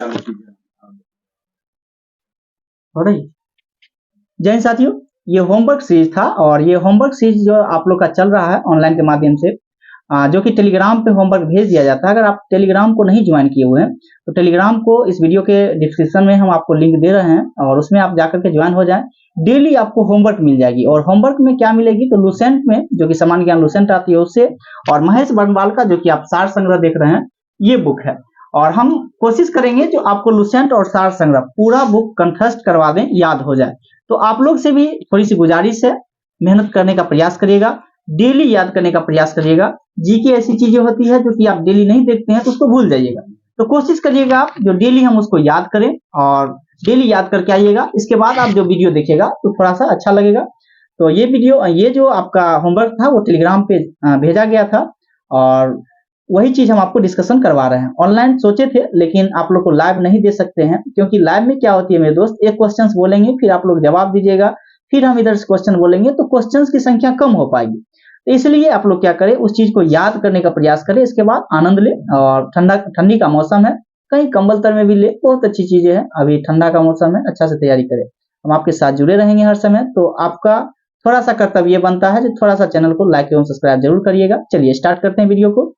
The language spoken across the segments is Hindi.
हो रही। जय हिंद साथियों, ये होमवर्क सीरीज था और ये होमवर्क सीरीज जो आप लोग का चल रहा है ऑनलाइन के माध्यम से, जो कि टेलीग्राम पे होमवर्क भेज दिया जाता है। अगर आप टेलीग्राम को नहीं ज्वाइन किए हुए हैं तो टेलीग्राम को इस वीडियो के डिस्क्रिप्शन में हम आपको लिंक दे रहे हैं और उसमें आप जाकर के ज्वाइन हो जाएं। डेली आपको होमवर्क मिल जाएगी और होमवर्क में क्या मिलेगी तो लुसेंट में, जो कि सामान्य ज्ञान लुसेंट आती है उससे, और महेश बंडवाल का जो कि आप सार संग्रह देख रहे हैं ये बुक है। और हम कोशिश करेंगे जो आपको लुसेंट और सार संग्रह पूरा बुक कंठस्थ करवा दें, याद हो जाए। तो आप लोग से भी थोड़ी सी गुजारिश है, मेहनत करने का प्रयास करिएगा, डेली याद करने का प्रयास करिएगा। जीके ऐसी चीजें होती है जो कि आप डेली नहीं देखते हैं तो उसको भूल जाइएगा, तो कोशिश करिएगा आप जो डेली हम उसको याद करें और डेली याद करके आइएगा। इसके बाद आप जो वीडियो देखिएगा तो थोड़ा सा अच्छा लगेगा। तो ये वीडियो, ये जो आपका होमवर्क था वो टेलीग्राम पे भेजा गया था और वही चीज हम आपको डिस्कशन करवा रहे हैं। ऑनलाइन सोचे थे लेकिन आप लोग को लाइव नहीं दे सकते हैं, क्योंकि लाइव में क्या होती है मेरे दोस्त, एक क्वेश्चन बोलेंगे फिर आप लोग जवाब दीजिएगा, फिर हम इधर से क्वेश्चन बोलेंगे तो क्वेश्चन की संख्या कम हो पाएगी। तो इसलिए आप लोग क्या करें, उस चीज को याद करने का प्रयास करें, इसके बाद आनंद ले। और ठंडी का मौसम है, कहीं कंबल तर में भी ले, बहुत अच्छी चीजें हैं। अभी ठंडा का मौसम है, अच्छा से तैयारी करें। हम आपके साथ जुड़े रहेंगे हर समय, तो आपका थोड़ा सा कर्तव्य बनता है जो थोड़ा सा चैनल को लाइक एवं सब्सक्राइब जरूर करिएगा। चलिए स्टार्ट करते हैं वीडियो को।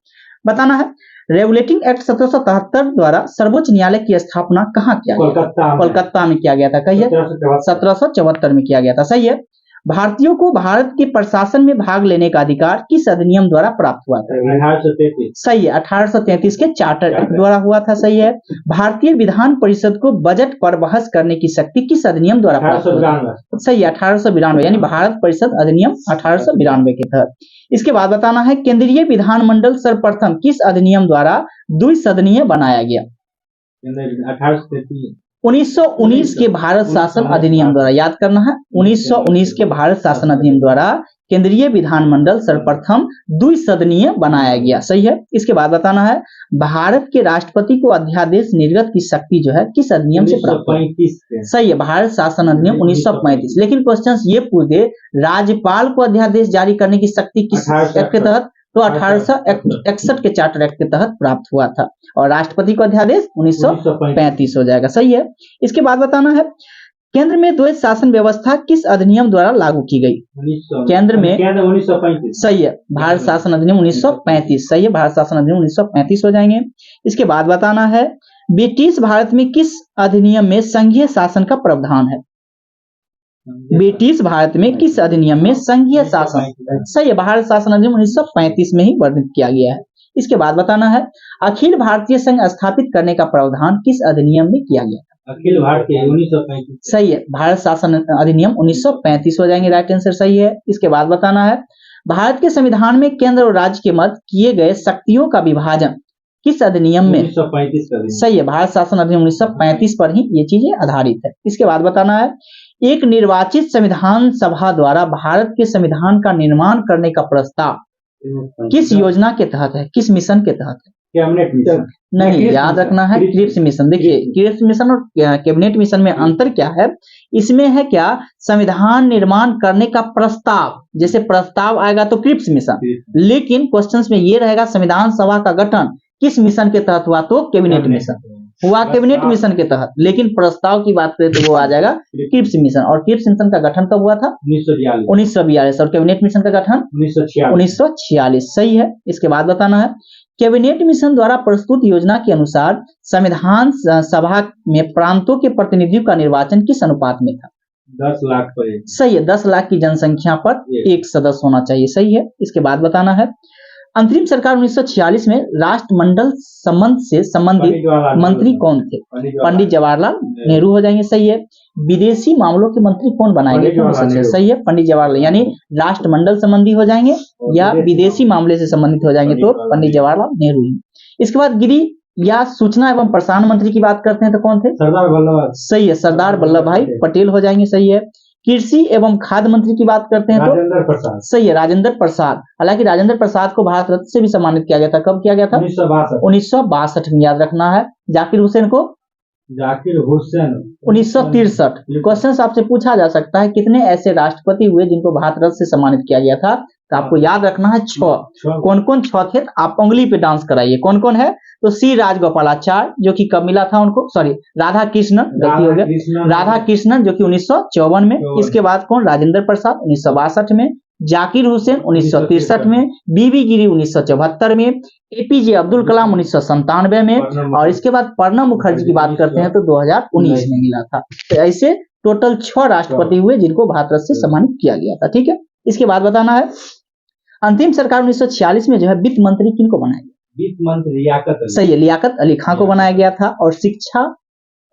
बताना है, रेगुलेटिंग एक्ट 1773 द्वारा सर्वोच्च न्यायालय की स्थापना कहाँ किया गया? कोलकाता में किया गया था। कहिए 1774 में किया गया था, सही है। भारतीयों को भारत के प्रशासन में भाग लेने का अधिकार किस अधिनियम द्वारा प्राप्त हुआ था? 1833। सही है, 1833 के चार्टर एक्ट द्वारा हुआ था, सही है। भारतीय विधान परिषद को बजट पर बहस करने की शक्ति किस अधिनियम द्वारा प्राप्त हुआ था? सही है, 1892, यानी भारत परिषद अधिनियम 1892 के तहत। इसके बाद बताना है, केंद्रीय विधानमंडल सर्वप्रथम किस अधिनियम द्वारा द्विसदनीय बनाया गया? 1919 के भारत शासन अधिनियम द्वारा, याद करना है, 1919 के भारत शासन अधिनियम द्वारा केंद्रीय विधानमंडल सर्वप्रथम द्विसदनीय बनाया गया, सही है। इसके बाद बताना है, भारत के राष्ट्रपति को अध्यादेश निर्गत की शक्ति जो है किस अधिनियम से प्राप्त है? सही है, भारत शासन अधिनियम 1935। लेकिन क्वेश्चन ये पूछ दे, राज्यपाल को अध्यादेश जारी करने की शक्ति किस एक्ट के तहत? तो 1861 के चार्टर एक्ट के तहत प्राप्त हुआ था। और राष्ट्रपति को अध्यादेश 1935 हो जाएगा, सही है। इसके बाद बताना है, केंद्र में द्वैध शासन व्यवस्था किस अधिनियम द्वारा लागू की गई? केंद्र में 1935, सही है, भारत शासन अधिनियम 1935, सही है, भारत शासन अधिनियम 1935 हो जाएंगे। इसके बाद बताना है, ब्रिटिश भारत में किस अधिनियम में संघीय शासन का प्रावधान है? ब्रिटिश भारत में किस अधिनियम में संघीय शासन? सही है, भारत शासन अधिनियम 1935 में ही वर्णित किया गया है। इसके बाद बताना है, अखिल भारतीय संघ स्थापित करने का प्रावधान किस अधिनियम में किया गया? अखिल भारतीय 1935, सही है, भारत शासन अधिनियम 1935 हो जाएंगे, राइट आंसर सही है। इसके बाद बताना है, भारत के संविधान में केंद्र और राज्य के मध्य किए गए शक्तियों का विभाजन किस अधिनियम में? 1935 का, सही है, भारत शासन अधिनियम 1935 पर ही ये चीजें आधारित है। इसके बाद बताना है, एक निर्वाचित संविधान सभा द्वारा भारत के संविधान का निर्माण करने का प्रस्ताव किस योजना के तहत है, किस मिशन के तहत है? कैबिनेट मिशन नहीं, याद रखना है, क्रिप्स मिशन। देखिए, क्रिप्स मिशन और कैबिनेट मिशन में अंतर क्या है? इसमें है क्या, संविधान निर्माण करने का प्रस्ताव, जैसे प्रस्ताव आएगा तो क्रिप्स मिशन, लेकिन क्वेश्चंस में ये रहेगा संविधान सभा का गठन किस मिशन के तहत हुआ? तो कैबिनेट मिशन हुआ, कैबिनेट मिशन के तहत। लेकिन प्रस्ताव की बात करें तो वो आ जाएगा क्रिप्स मिशन। और क्रिप्स मिशन का गठन कब हुआ था? 1942। और कैबिनेट मिशन का गठन 1946, सही है। इसके बाद बताना है, कैबिनेट मिशन द्वारा प्रस्तुत योजना के अनुसार संविधान सभा में प्रांतों के प्रतिनिधियों का निर्वाचन किस अनुपात में था? 10 लाख पर एक, सही है, 10 लाख की जनसंख्या पर एक सदस्य होना चाहिए, सही है। इसके बाद बताना है, अंतरिम सरकार 1946 में राष्ट्रमंडल संबंध से संबंधित मंत्री कौन थे? पंडित जवाहरलाल नेहरू हो जाएंगे, सही है। विदेशी मामलों के मंत्री कौन बनाए गए? सही है, पंडित जवाहरलाल, यानी राष्ट्रमंडल संबंधी हो जाएंगे या विदेशी मामले से संबंधित हो जाएंगे तो पंडित जवाहरलाल नेहरू। इसके बाद गृह या सूचना एवं प्रसारण मंत्री की बात करते हैं तो कौन थे? सरदार वल्लभ, सही है, सरदार वल्लभ भाई पटेल हो जाएंगे, सही है। कृषि एवं खाद्य मंत्री की बात करते हैं तो राजेंद्र प्रसाद, सही है, राजेंद्र प्रसाद। हालांकि राजेंद्र प्रसाद को भारत रत्न से भी सम्मानित किया गया था, कब किया गया था? 1962 में, याद रखना है। जाकिर हुसैन को जाकिर हुसैन 1963। क्वेश्चन आपसे पूछा जा सकता है कितने ऐसे राष्ट्रपति हुए जिनको भारत रत्न से सम्मानित किया गया था, तो आपको याद रखना है 6। कौन कौन 6 थे, आप उंगली पे डांस कराइए कौन कौन है। तो सी राजगोपालाचार्य जो कि कब मिला था उनको, सॉरी राधा कृष्णन, गलती हो गया, राधा कृष्णन जो कि 1954 में। इसके बाद कौन, राजेंद्र प्रसाद 1962 में, जाकिर हुसैन 1963 में, बीबी गिरी 1974 में, एपीजे अब्दुल कलाम 1997 में, और इसके बाद प्रणब मुखर्जी की बात करते हैं तो 2019 में मिला था। तो ऐसे टोटल 6 राष्ट्रपति हुए जिनको भारत रत्न से सम्मानित किया गया था। ठीक है, इसके बाद बताना है अंतिम सरकार 1946 में जो है वित्त मंत्री किनको बनाया गया। वित्त मंत्री लियाकत अली। सही है, लियाकत अली खां को बनाया गया था। और शिक्षा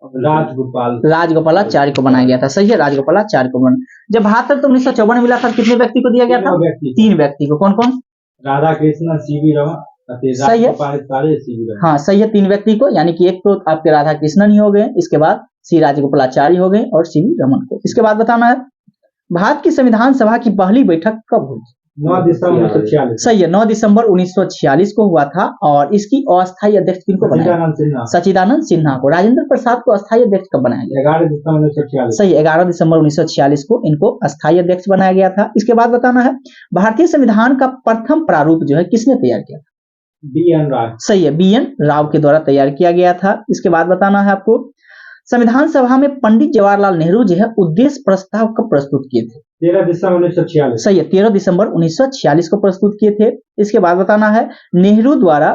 राजगोपालाचार्य को बनाया गया था। सही है, राजगोपालाचार्य को बनाया। जब भारत रत्न 1954 में मिला था कितने व्यक्ति को दिया गया था, 3 व्यक्ति को। कौन कौन, राधा कृष्णन, सीवी रमन, सही है, हाँ सही है, 3 व्यक्ति को, यानी कि एक तो आपके राधा कृष्णन ही हो गए, इसके बाद सी राजगोपालाचार्य हो गए और सीवी रमन को। इसके बाद बताना है भारत की संविधान सभा की पहली बैठक कब हुई। 9 दिसंबर 1946। सही है, 9 दिसंबर 1946 को हुआ था। और इसकी अस्थायी अध्यक्ष किनको बनाया, सचिदानंद सिन्हा को। राजेंद्र प्रसाद को अस्थायी अध्यक्ष कब बनाया गया, 11 दिसंबर 1946। सही, 11 दिसंबर 1946 को इनको अस्थायी अध्यक्ष बनाया गया था। इसके बाद बताना है भारतीय संविधान का प्रथम प्रारूप जो है किसने तैयार किया था, BN राव। सही है, BN राव के द्वारा तैयार किया गया था। इसके बाद बताना है आपको संविधान सभा में पंडित जवाहरलाल नेहरू जो है उद्देश्य प्रस्ताव कब प्रस्तुत किए थे, 13 दिसंबर 1946। सही है, 13 दिसंबर 1946 को प्रस्तुत किए थे। इसके बाद बताना है नेहरू द्वारा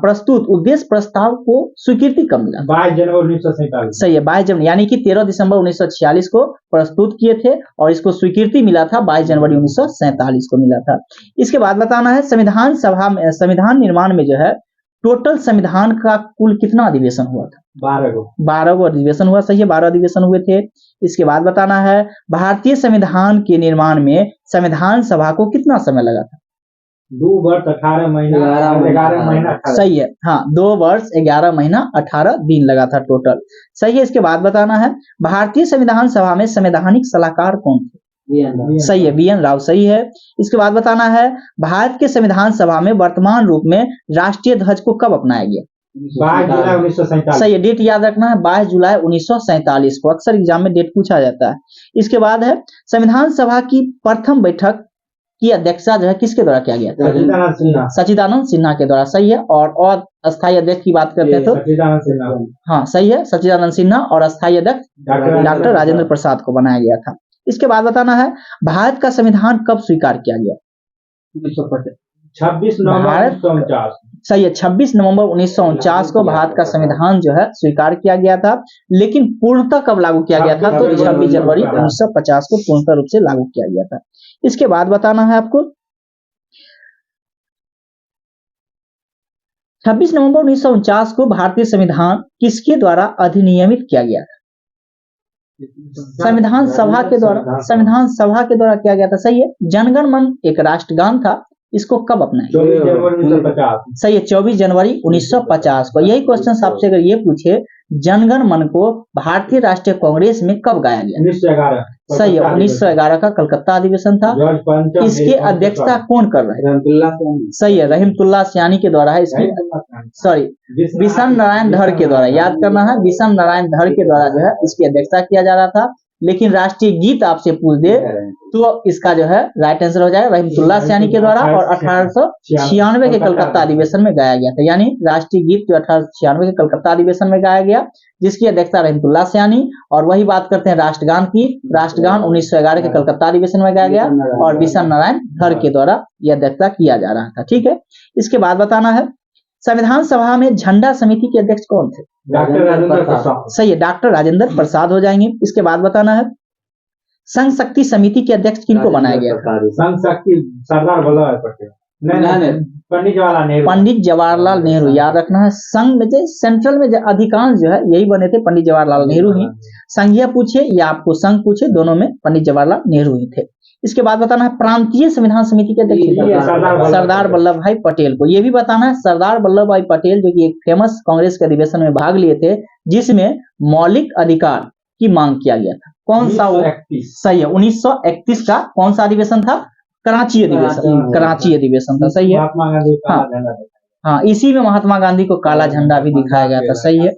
प्रस्तुत उद्देश्य प्रस्ताव को स्वीकृति कब मिला, 22 जनवरी 1947। सही है, 22 जनवरी, यानी कि 13 दिसंबर 1946 को प्रस्तुत किए थे और इसको स्वीकृति मिला था 22 जनवरी 1947 को मिला था। इसके बाद बताना है संविधान सभा में, संविधान निर्माण में जो है टोटल संविधान का कुल कितना अधिवेशन हुआ था, 12 गो अधिवेशन हुआ। सही है, 12 अधिवेशन हुए थे। इसके बाद बताना है भारतीय संविधान के निर्माण में संविधान सभा को कितना समय लगा था, 2 वर्ष 18 महीना 11 महीना। सही है, हाँ 2 वर्ष 11 महीना 18 दिन लगा था टोटल। सही है, इसके बाद बताना है भारतीय संविधान सभा में संवैधानिक सलाहकार कौन थे, सही है, BN राव, सही है। इसके बाद बताना है भारत के संविधान सभा में वर्तमान रूप में राष्ट्रीय ध्वज को कब अपनाया गया, 22 जुलाई 1947। सही है, डेट याद रखना है 22 जुलाई 1947 को, अक्सर एग्जाम में डेट पूछा जाता है। इसके बाद है संविधान सभा की प्रथम बैठक की अध्यक्षता जो है किसके द्वारा किया गया था, सचिदानंद सिन्हा के द्वारा। सही है, और अस्थायी अध्यक्ष की बात करते हैं तो सचिदानंद सिन्हा, हाँ सही है, सचिदानंद सिन्हा, और अस्थायी अध्यक्ष डॉक्टर राजेंद्र प्रसाद को बनाया गया था। इसके बाद बताना है भारत का संविधान कब स्वीकार किया गया, 26 नवंबर 1949। सही है, 26 नवंबर 1949 को भारत का संविधान जो है स्वीकार किया गया था। लेकिन पूर्णतः कब लागू किया गया था, तो 26 जनवरी 1950 को पूर्णतः रूप से लागू किया गया था। इसके बाद बताना है आपको 26 नवंबर 1949 को भारतीय संविधान किसके द्वारा अधिनियमित किया गया था, संविधान सभा के द्वारा, संविधान सभा के द्वारा किया गया था। सही है, जनगण मन एक राष्ट्रगान था, इसको कब अपनाया, 24 जनवरी 1950। सही है, 24 जनवरी 1950 को। यही क्वेश्चन आपसे अगर ये पूछे जनगण मन को भारतीय राष्ट्रीय कांग्रेस में कब गाया गया, 1911। सही है, 1911 का कलकत्ता अधिवेशन था। इसकी अध्यक्षता कौन कर रहे हैं, सही है, रहीमतुल्लाह सयानी के द्वारा है। इसकी सॉरी विशन नारायण धर के द्वारा, याद करना है, विशन नारायण धर के द्वारा जो है इसकी अध्यक्षता किया जा रहा था। लेकिन राष्ट्रीय गीत आपसे पूछ दे तो इसका जो है राइट आंसर हो जाएगा रहीमतुल्लाह सयानी के द्वारा, और 1896 के कलकत्ता अधिवेशन में गाया गया था। यानी राष्ट्रीय गीत जो 1896 के कलकत्ता अधिवेशन में गाया गया, जिसकी अध्यक्षता रहीमतुल्लाह सयानी। और वही बात करते हैं राष्ट्रगान की, राष्ट्रगान 1911 के कलकत्ता अधिवेशन में गाया गया और विशन नारायण धर के द्वारा यह अध्यक्षता किया जा रहा था। ठीक है, इसके बाद बताना है संविधान सभा में झंडा समिति के अध्यक्ष कौन थे, डॉक्टर राजेंद्र प्रसाद। सही है, डॉक्टर राजेंद्र प्रसाद हो जाएंगे। इसके बाद बताना है संघ शक्ति समिति के अध्यक्ष किनको बनाया गया था, संघ शक्ति सरदार वल्लभ भाई पटेल, नहीं पंडित जवाहरलाल नेहरू, पंडित जवाहरलाल नेहरू। याद रखना है संघ में जो सेंट्रल में जो अधिकांश जो है यही बने थे पंडित जवाहरलाल नेहरू ही। संघीय पूछे या आपको संघ पूछे, दोनों में पंडित जवाहरलाल नेहरू ही थे। इसके बाद बताना है प्रांतीय संविधान समिति के अध्यक्ष सरदार वल्लभ भाई पटेल को। यह भी बताना है सरदार वल्लभ भाई पटेल जो कि एक फेमस कांग्रेस के अधिवेशन में भाग लिए थे जिसमें मौलिक अधिकार की मांग किया गया था। कौन सा, सही है, 1931 का कौन सा अधिवेशन था, कराची अधिवेशन, कराची अधिवेशन था। सही है, हाँ, इसी में महात्मा गांधी को काला झंडा भी दिखाया गया था। सही है।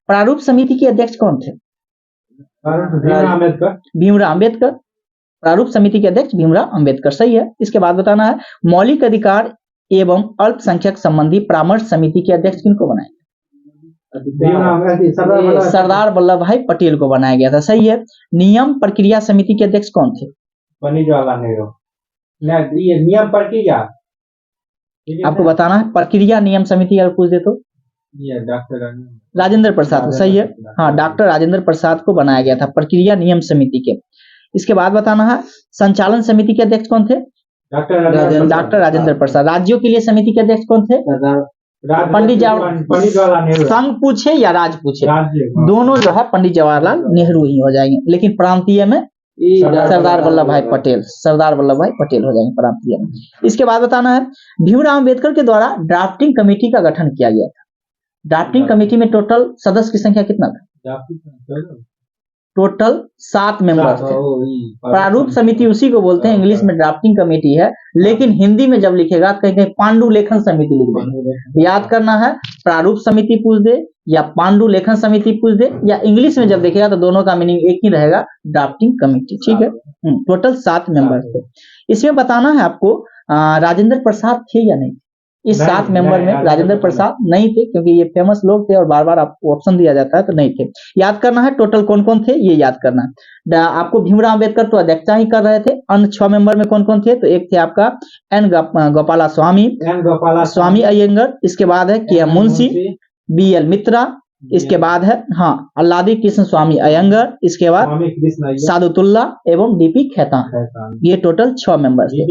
प्रारूप समिति के अध्यक्ष कौन थे? भीमराव अम्बेडकर। भीमराव अम्बेडकर। प्रारूप समिति के अध्यक्ष भीमराव अम्बेडकर, सही है। इसके बाद बताना है मौलिक अधिकार एवं अल्पसंख्यक संबंधी परामर्श समिति के अध्यक्ष किनको बनाया? सरदार वल्लभ भाई पटेल को बनाया गया था, सही है। नियम प्रक्रिया समिति के अध्यक्ष कौन थे? पंडित जवाहरलाल नेहरू। ये नियम प्रक्रिया आपको बताना है। प्रक्रिया नियम समिति अगर पूछ दे तो डॉक्टर राजेंद्र प्रसाद, सही है। हाँ, डॉक्टर राजेंद्र प्रसाद को बनाया गया था प्रक्रिया नियम समिति के। इसके बाद बताना है संचालन समिति के अध्यक्ष कौन थे? डॉक्टर राजेंद्र प्रसाद। राज्यों के लिए समिति के अध्यक्ष कौन थे? पंडित जवाहरलाल नेहरू। संघ पूछे या राज पूछे, दोनों जो है पंडित जवाहरलाल नेहरू ही हो जाएंगे, लेकिन प्रांतीय में सरदार वल्लभ भाई पटेल, सरदार वल्लभ भाई पटेल हो जाएंगे प्रांतीय में। इसके बाद बताना है भीमराव अम्बेडकर के द्वारा ड्राफ्टिंग कमेटी का गठन किया गया था। ड्राफ्टिंग कमेटी में टोटल सदस्य की संख्या कितना था? टोटल 7 मेंबर थे। प्रारूप समिति उसी को बोलते हैं, इंग्लिश में ड्राफ्टिंग कमेटी है, लेकिन हिंदी में जब लिखेगा तो कहीं कहीं पांडु लेखन समिति लिख देंगे। याद करना है, प्रारूप समिति पूछ दे या पांडु लेखन समिति पूछ दे, या इंग्लिश में जब देखेगा तो दोनों का मीनिंग एक ही रहेगा, ड्राफ्टिंग कमेटी, ठीक है। टोटल 7 मेंबर थे। इसमें बताना है आपको राजेंद्र प्रसाद थे या नहीं। इस 7 मेंबर में राजेंद्र प्रसाद नहीं थे, क्योंकि ये फेमस लोग थे और बार बार आपको ऑप्शन दिया जाता है, तो नहीं थे। याद करना है टोटल कौन कौन थे, ये याद करना है। आपको भीमराव अम्बेडकर तो अध्यक्षता ही कर रहे थे। अन्य 6 मेंबर में कौन कौन थे, तो एक थे आपका एन गोपाला स्वामी अयंगर। इसके बाद है के मुंशी, BL मित्रा। इसके बाद है अल्लादी कृष्ण स्वामी अयंगर। इसके बाद सादुतुल्ला एवं DP खेतान। ये टोटल 6 मेंबर थे।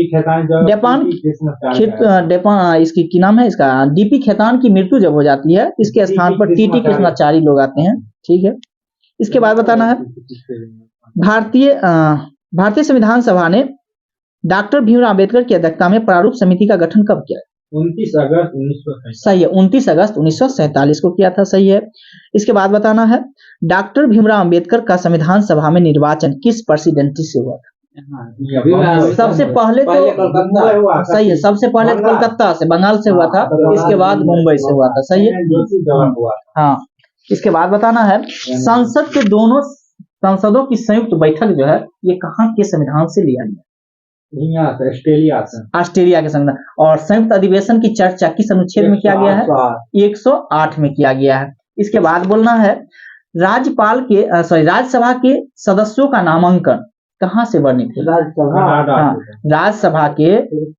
इसकी की नाम है इसका DP खेतान की मृत्यु जब हो जाती है, इसके स्थान पर TT कृष्णाचारी लोग आते हैं, ठीक है। इसके बाद बताना है भारतीय संविधान सभा ने डॉक्टर भीमराव अम्बेडकर की अध्यक्षता में प्रारूप समिति का गठन कब किया? 29 अगस्त 1947। सही है, 29 अगस्त 1947 को किया था, सही है। इसके बाद बताना है डॉक्टर भीमराव अम्बेडकर का संविधान सभा में निर्वाचन किस प्रेसिडेंसी से हुआ था? सबसे पहले तो सही है, सबसे पहले कोलकाता से, बंगाल से हुआ था। इसके बाद मुंबई से हुआ था, सही है। हाँ, इसके बाद बताना है संसद के दोनों संसदों की संयुक्त बैठक जो है ये कहाँ के संविधान से लिया गया? ऑस्ट्रेलिया के संविधान। और संयुक्त अधिवेशन की चर्चा किस अनुच्छेद में किया गया है? 108 में किया गया है। इसके बाद बोलना है राज्यसभा के सदस्यों का नामांकन कहाँ से वर्णित है? राज्यसभा के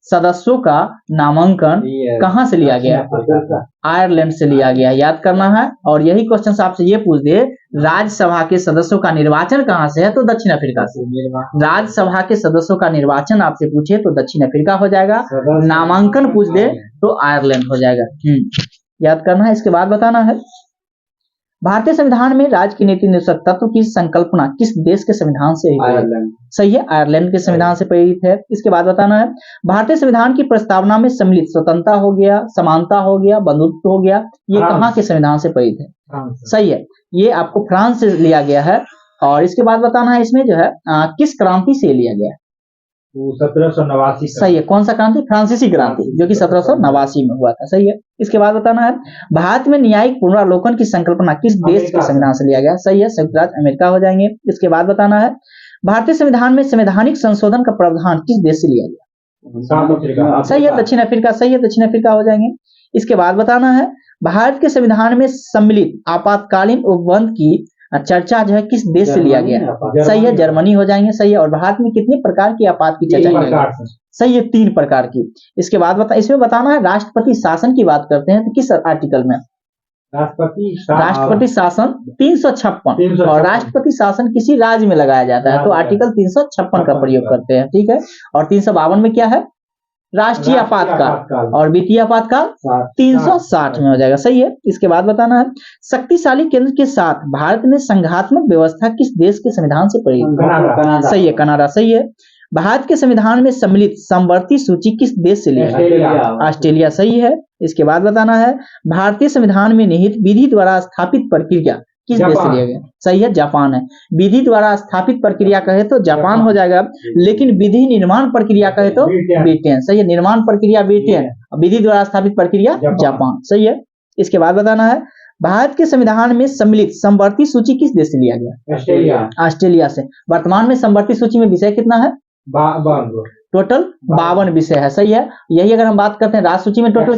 सदस्यों का नामांकन कहाँ से लिया गया? आयरलैंड से लिया गया, याद करना है। और यही क्वेश्चन आपसे ये पूछ दे राज्यसभा के सदस्यों का निर्वाचन कहाँ से है, तो दक्षिण अफ्रीका से। राज्यसभा के सदस्यों का निर्वाचन आपसे पूछे तो दक्षिण अफ्रीका हो जाएगा। नामांकन पूछ दे तो आयरलैंड हो जाएगा, याद करना है। इसके बाद बताना है भारतीय संविधान में राज्य की नीति निरूपक तत्व की संकल्पना किस देश के संविधान से? सही है, आयरलैंड के संविधान से प्रेरित है। इसके बाद बताना है भारतीय संविधान की प्रस्तावना में सम्मिलित स्वतंत्रता हो गया, समानता हो गया, बंधुत्व हो गया, ये कहाँ के संविधान से प्रेरित है? सही है, ये आपको फ्रांस से लिया गया है। और इसके बाद बताना है इसमें जो है किस क्रांति से लिया गया है? 1789। सही है, कौन सा क्रांति? फ्रांसीसी क्रांति, जो कि 1789 में हुआ था, सही है। इसके बाद बताना है भारत में न्यायिक पुनरावलोकन की संकल्पना किस देश के संविधान से लिया गया? सही है, संयुक्त राज्य अमेरिका हो जाएंगे। इसके बाद बताना है भारतीय संविधान में संवैधानिक संशोधन का प्रावधान किस देश से लिया गया? सही है, दक्षिण अफ्रीका। सही है, दक्षिण अफ्रीका हो जाएंगे। इसके बाद बताना है भारत के संविधान में सम्मिलित आपातकालीन उपबंध की चर्चा जो है किस देश से लिया गया है? सही है, जर्मनी हो जाएंगे, सही है। और भारत में कितने प्रकार की आपात की चर्चा की गई? सही है, 3 प्रकार की। इसके बाद इसमें बताना है राष्ट्रपति शासन की बात करते हैं तो किस आर्टिकल में? राष्ट्रपति शासन 356। और राष्ट्रपति शासन किसी राज्य में लगाया जाता है तो आर्टिकल 356 का प्रयोग करते हैं, ठीक है। और 352 में क्या है? राष्ट्रीय आपातकाल। और वित्तीय आपातकाल 360 में हो जाएगा, सही है। इसके बाद बताना है शक्तिशाली केंद्र के साथ भारत में संघात्मक व्यवस्था किस देश के संविधान से प्रेरित? सही है, कनाडा। सही है, भारत के संविधान में सम्मिलित समवर्ती सूची किस देश से लिया? ऑस्ट्रेलिया। सही है। इसके बाद बताना है भारतीय संविधान में निहित विधि द्वारा स्थापित प्रक्रिया किस देश से लिया गया? सही है, जापान है। विधि द्वारा स्थापित प्रक्रिया कहे तो जापान हो जाएगा, लेकिन विधि निर्माण प्रक्रिया कहे तो ब्रिटेन। सही है, निर्माण प्रक्रिया ब्रिटेन, विधि द्वारा स्थापित प्रक्रिया जापान। सही है। इसके बाद बताना है भारत के संविधान में सम्मिलित समवर्ती सूची किस देश से लिया गया? ऑस्ट्रेलिया। ऑस्ट्रेलिया से। वर्तमान में समवर्ती सूची में विषय कितना है? 52। टोटल 52 विषय है, सही है। यही अगर हम बात करते हैं राज्य सूची में टोटल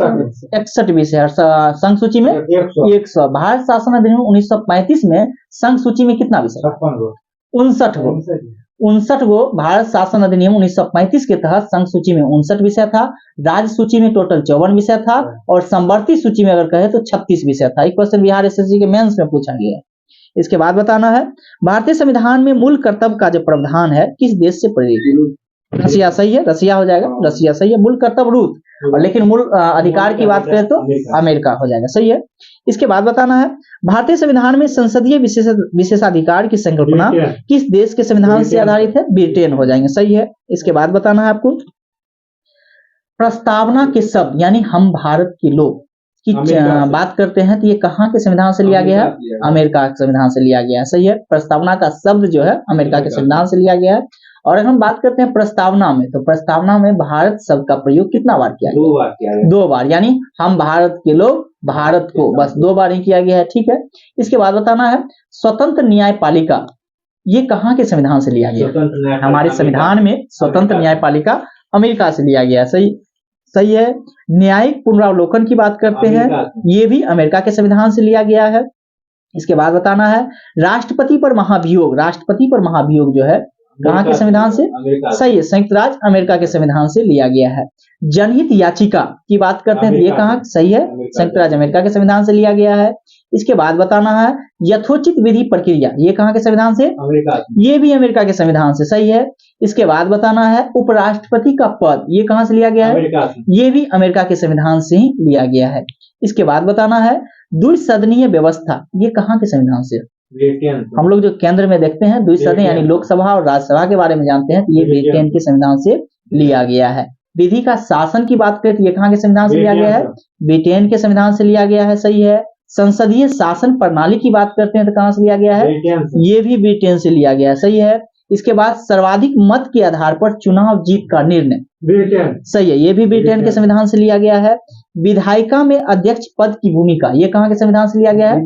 61 विषय है, संघ सूची में 100। भारत शासन अधिनियम 1935 में संघ सूची में कितना विषय? 59 गो। 59 गो भारत शासन अधिनियम 1935 के तहत संघ सूची में 59 विषय था, राज्य सूची में टोटल 54 विषय था, और समवर्ती सूची में अगर कहे तो 36 विषय था। एक क्वेश्चन बिहार एसएससी के मेंस में पूछा गया है। इसके बाद बताना है, भारतीय संविधान में मूल कर्तव्य का जो प्रावधान है किस देश से प्रेरित? रसिया, सही है, रसिया हो जाएगा, रसिया सही है। मूल कर्तव्य रूस, और लेकिन मूल अधिकार की बात करें तो अमेरिका हो जाएगा, सही है। इसके बाद बताना है, भारतीय संविधान में संसदीय विशेषाधिकार की संकल्पना किस देश के संविधान से आधारित है? ब्रिटेन हो जाएंगे, सही है। इसके बाद बताना है आपको, प्रस्तावना के शब्द यानी हम भारत के लोग की बात करते हैं तो ये कहाँ के संविधान से लिया गया है? अमेरिका के संविधान से लिया गया है, सही है। प्रस्तावना का शब्द जो है अमेरिका के संविधान से लिया गया है। और अगर हम बात करते हैं प्रस्तावना में, तो प्रस्तावना में भारत शब्द का प्रयोग कितना बार किया गया? 2 बार, यानी हम भारत के लोग भारत को, बस 2 बार ही किया गया है, ठीक है। इसके बाद बताना है, स्वतंत्र न्यायपालिका ये कहाँ के संविधान से लिया गया? हमारे संविधान में स्वतंत्र न्यायपालिका अमेरिका से लिया गया, सही है। न्यायिक पुनरावलोकन की बात करते हैं, ये भी अमेरिका के संविधान से लिया गया है। इसके बाद बताना है, राष्ट्रपति पर महाभियोग जो है कहाँ के संविधान से? सही है, संयुक्त राज्य अमेरिका के संविधान से लिया गया है। जनहित याचिका की बात करते हैं तो ये कहाँ? सही है, संयुक्त राज्य अमेरिका के संविधान से लिया गया है। इसके बाद बताना है, यथोचित विधि प्रक्रिया ये कहाँ के संविधान से? ये भी अमेरिका के संविधान से, सही है। इसके बाद बताना है, उपराष्ट्रपति का पद ये कहाँ से लिया गया है? ये भी अमेरिका के संविधान से ही लिया गया है। इसके बाद बताना है, द्विसदनीय व्यवस्था ये कहाँ के संविधान से? हम लोग जो केंद्र में देखते हैं द्विसदन यानी लोकसभा और राज्यसभा के बारे में जानते हैं, तो ये ब्रिटेन के संविधान से लिया गया है। विधि का शासन की बात करें तो ये कहाँ के संविधान से लिया गया है? ब्रिटेन के संविधान से लिया गया है, सही है। संसदीय शासन प्रणाली की बात करते हैं तो कहाँ से लिया गया है? ये भी ब्रिटेन से लिया गया है, सही है। इसके बाद सर्वाधिक मत के आधार पर चुनाव जीत का निर्णय, सही है, ये भी ब्रिटेन के संविधान से लिया गया है। विधायिका में अध्यक्ष पद की भूमिका ये कहाँ के संविधान से लिया गया है?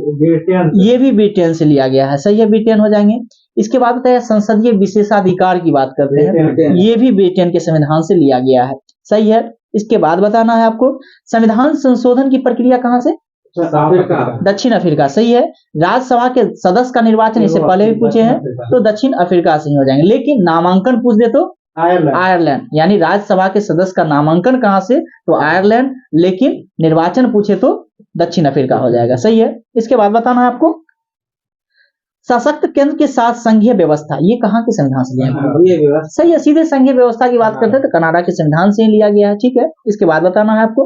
ये भी ब्रिटेन से लिया गया है, सही है, ब्रिटेन हो जाएंगे। इसके बाद बताया संसदीय विशेषाधिकार की बात करते हैं, ये भी ब्रिटेन के संविधान से लिया गया है, सही है। इसके बाद बताना है आपको, संविधान संशोधन की प्रक्रिया कहाँ से? दक्षिण अफ्रीका, सही है। राज्यसभा के सदस्य का निर्वाचन इससे पहले भी पूछे हैं तो दक्षिण अफ्रीका से ही हो जाएंगे, लेकिन नामांकन पूछ दे तो आयरलैंड, यानी राज्यसभा के सदस्य का नामांकन कहाँ से? तो आयरलैंड, लेकिन निर्वाचन पूछे तो दक्षिण अफ्रीका हो जाएगा, सही है। इसके बाद बताना है आपको, सशक्त केंद्र के साथ संघीय व्यवस्था ये कहाँ के संविधान से लिया गया? सही है, सीधे संघीय व्यवस्था की बात करते हैं तो कनाडा के संविधान से ही लिया गया है, ठीक है। इसके बाद बताना है आपको,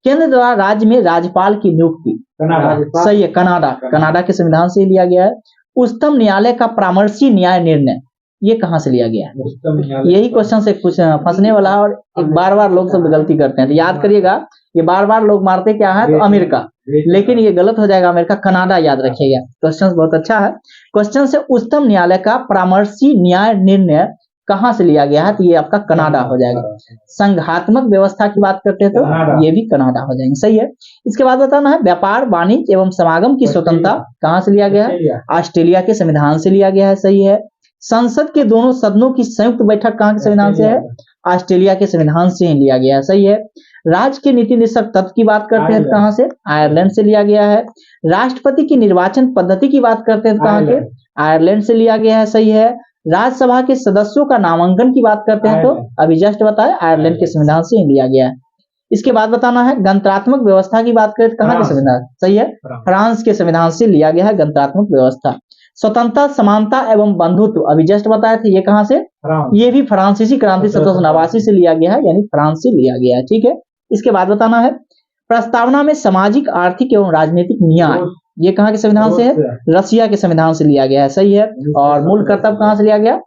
केंद्र द्वारा राज्य में राज्यपाल की नियुक्ति, सही है, कनाडा के संविधान से ही लिया गया है। उच्चतम न्यायालय का परामर्शी न्याय निर्णय ये कहाँ से लिया गया है? यही क्वेश्चन से कुछ फंसने वाला है और बार बार लोग सब गलती करते हैं, तो याद करिएगा, ये बार बार लोग मारते क्या है? तो अमेरिका, लेकिन ये गलत हो जाएगा, अमेरिका, कनाडा याद रखिएगा। क्वेश्चन बहुत अच्छा है। क्वेश्चन से उच्चतम न्यायालय का परामर्शी न्याय निर्णय कहाँ से लिया गया है? तो ये आपका कनाडा हो जाएगा। संघात्मक व्यवस्था की बात करते हैं तो ये भी कनाडा हो जाएंगे, सही है। इसके बाद बताना है, व्यापार वाणिज्य एवं समागम की स्वतंत्रता कहाँ से लिया गया है? ऑस्ट्रेलिया के संविधान से लिया गया है, सही है। संसद के दोनों सदनों की संयुक्त बैठक कहाँ के संविधान से है? ऑस्ट्रेलिया के संविधान से ही लिया गया है, सही है। राज्य के नीति निषेध तत्व की बात करते हैं तो कहाँ से? आयरलैंड से लिया गया है। राष्ट्रपति की निर्वाचन पद्धति की बात करते हैं तो कहाँ के? आयरलैंड से लिया गया है, सही है। राज्यसभा के सदस्यों का नामांकन की बात करते हैं तो अभी जस्ट बताया आयरलैंड के संविधान से ही लिया गया है। इसके बाद बताना है, गणतंत्रात्मक व्यवस्था की बात करें तो कहाँ के संविधान? सही है, फ्रांस के संविधान से लिया गया है गणतंत्रात्मक व्यवस्था। स्वतंत्रता, समानता एवं बंधुत्व अभी जस्ट बताए थे, ये कहाँ से? ये भी फ्रांसीसी क्रांति 1789 से लिया गया है, यानी फ्रांस से लिया गया है, ठीक है। इसके बाद बताना है, प्रस्तावना में सामाजिक, आर्थिक एवं राजनीतिक न्याय ये कहाँ के संविधान से है? रसिया के संविधान से लिया गया है, सही है। और मूल कर्तव्य कहाँ से लिया गया?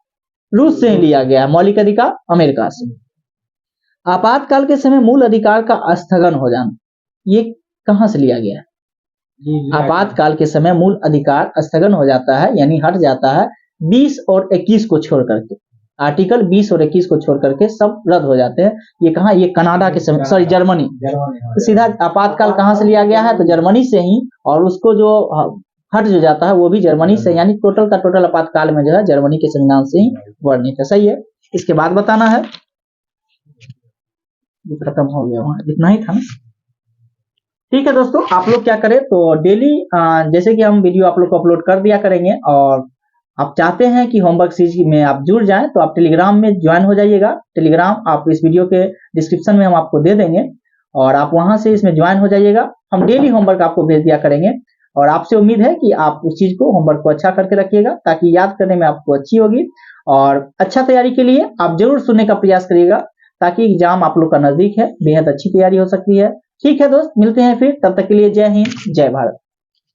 रूस से ही लिया गया है। मौलिक अधिकार अमेरिका से। आपातकाल के समय मूल अधिकार का स्थगन हो जाना ये कहाँ से लिया गया है? आपातकाल के समय मूल अधिकार स्थगन हो जाता है, यानी हट जाता है 20 और 21 को छोड़ करके। आर्टिकल 20 और 21 को छोड़ करके सब रद्द हो जाते हैं। ये कहाँ, ये कनाडा के समय, सॉरी जर्मनी। तो सीधा आपातकाल कहाँ से लिया गया है, तो जर्मनी से ही, और उसको जो हट जो जाता है वो भी जर्मनी से, यानी टोटल का टोटल आपातकाल में जो है जर्मनी के संविधान से ही वर्णित है। सही है। इसके बाद बताना है, खत्म हो गया, वहां इतना ही था ना। ठीक है दोस्तों, आप लोग क्या करें तो डेली जैसे कि हम वीडियो आप लोग को अपलोड कर दिया करेंगे, और आप चाहते हैं कि होमवर्क सीरीज में आप जुड़ जाएं तो आप टेलीग्राम में ज्वाइन हो जाइएगा। टेलीग्राम आप इस वीडियो के डिस्क्रिप्शन में हम आपको दे देंगे, और आप वहां से इसमें ज्वाइन हो जाइएगा। हम डेली होमवर्क आपको भेज दिया करेंगे, और आपसे उम्मीद है कि आप उस चीज को, होमवर्क को अच्छा करके रखिएगा, ताकि याद करने में आपको अच्छी होगी। और अच्छा तैयारी के लिए आप जरूर सुनने का प्रयास करिएगा, ताकि एग्जाम आप लोग का नजदीक है, बेहद अच्छी तैयारी हो सकती है। ठीक है दोस्त, मिलते हैं फिर, तब तक के लिए जय हिंद, जय भारत।